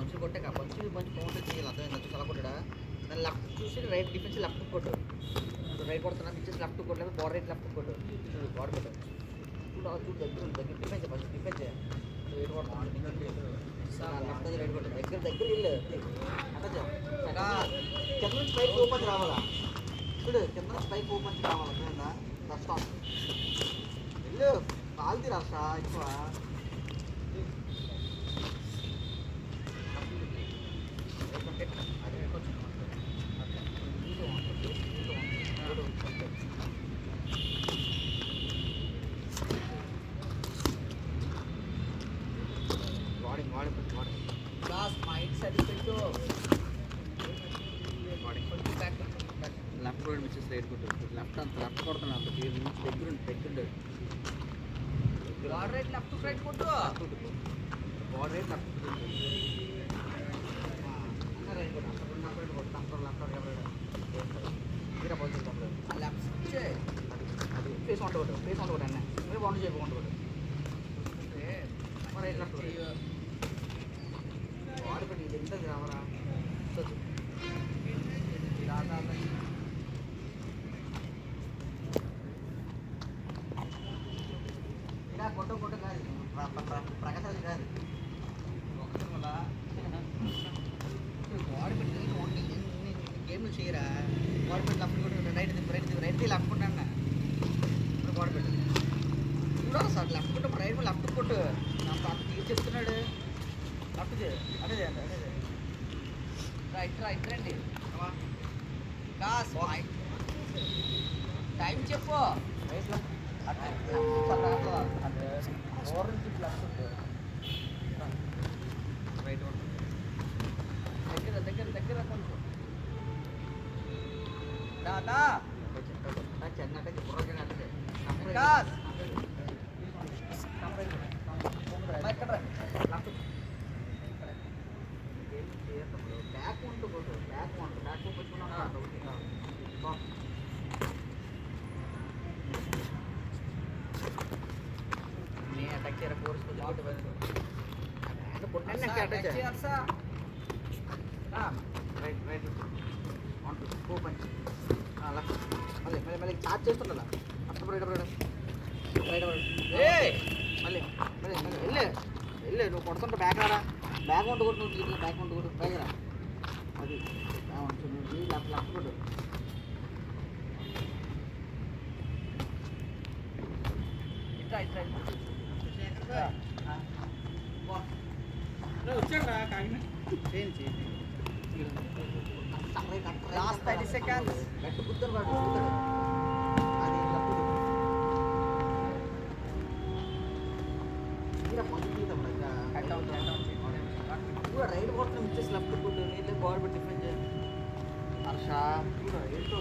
పంచులు కొట్టాక పంచులు కౌంటర్ చేయాలి, అర్థమైందా? చూసి అలా కొట్టాడా, దాన్ని లెఫ్ట్ చూసి రైట్ డిఫెన్స్ లెఫ్ట్ కొట్టు, రైట్ కొడుతున్నా ఇచ్చేసి లెఫ్ట్ కొట్టలేదు, బాడీ రైట్ లెఫ్ట్ కొట్టు, బాడీ కొట్టు, చూడు దగ్గర డిఫెన్స్ ఫస్ట్ డిఫెన్స్ రైట్ కొడుతున్నాడు, లెఫ్ట్ దగ్గర రైట్ కొట్టు, దగ్గర ఇల్లు అట్లా కింద నుంచి పైకి ఓపెన్ రావాలా, చూడు కింద నుంచి పైకి ఓపెన్ రావాలి, అర్థమైందా? కష్టం ఇల్లు కాల్ది రాష్ట్ర ఎక్కువ లెఫ్ట్ రోడ్ మిచ్చేసి రైట్ కొట్టు, లెఫ్ట్ అంత లెఫ్ట్ కొడుతున్నా అంత దగ్గర బాడ్ రైట్ లెఫ్ట్ రైట్ కొట్టు, బాడ్ రైట్ లెఫ్ట్ రైట్ కొట్టు, లెఫ్ట్ అది ఫేస్ వంట కొట్టు అన్న మీరు వంట చేయకు వంట కొట్టు రైట్ లెఫ్ట్ వాడు పెట్టి ఇది ఎంత రావరా ఇలా కొట్ట కాదు ప్రకాశాలు కాదు వాడు పెట్టి గేమ్లు చేయరా, వాడు పెట్టి లెఫ్ట్ కొట్టు రైట్ లెఫ్ట్ కొట్టా వాడు పెట్టి చూడాలి సార్ లెఫ్ట్ కొట్టు లెఫ్ట్ కొట్టు నాకు అంత తీసి చెప్తున్నాడు లెఫ్ట్ అదే రైట్ రండి టైం చెప్పు రైట్ దగ్గర కొంచెం దాదా చెన్నట్టే బుర్రకి బ్యాక్ ఉంటూ కొట్టు బ్యాక్ పెట్టుకున్నా నేను అటాక్ చేయరా కోర్స్ రైట్ ఓపెన్ మళ్ళీ చార్జ్ చేస్తుందా మళ్ళీ వెళ్ళు నువ్వు కొడుతుంటే బ్యాక్ రారా, బ్యాక్ వంట కొట్టు, నువ్వు బ్యాక్ వంట కొట్టు పైకి రా, అది లెఫ్ట్ కొట్టు లాస్ట్ 30 seconds గట్టి కుద్దరు వాడు అది రైట్ కొట్టడం ఇచ్చేసి లెఫ్ట్ కొట్టు నీళ్ళే బాల్ పెట్టి డిఫెండ్ చేయాలి హర్ష చూడ ఏంటో